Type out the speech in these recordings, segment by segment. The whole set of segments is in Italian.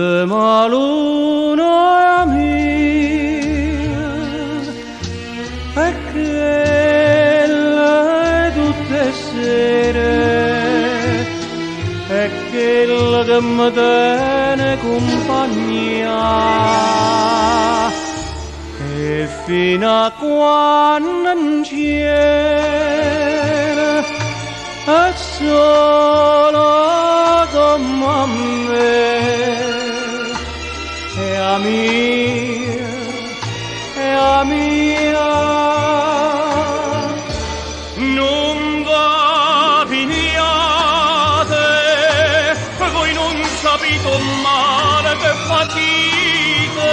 l'ultima luna mia è quella tutte sere, è quella che mi tiene compagnia, e fino a quando non c'era è solo come me, è a mia, è a mia. Non va pigliate, voi non sapete male che fatite,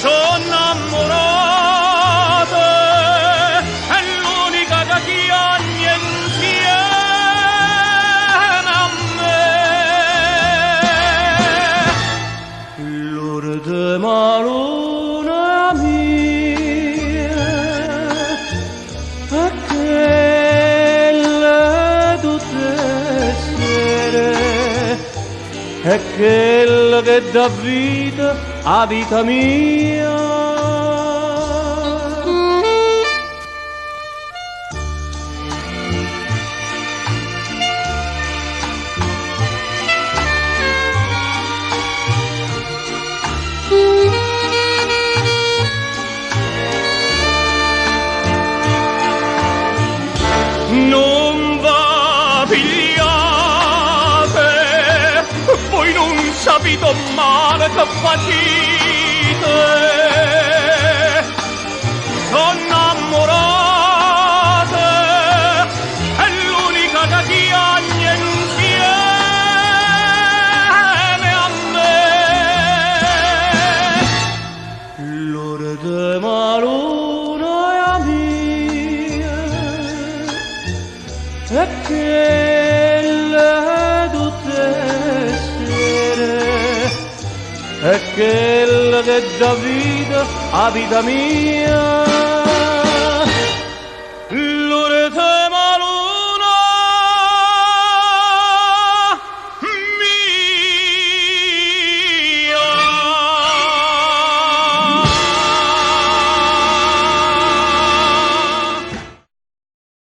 sono innamorate, è l'unica che chiagna insieme a me. L'ultima luna mia è quella tutte sere, è quella che dà vita a vita mia. Non va pigliate, voi non sapete male che facite, sono innamorate, è l'unica che chiagna insieme a me. L'ultima luna mia è quella tutte sere, è quella che dà vita a vita mia.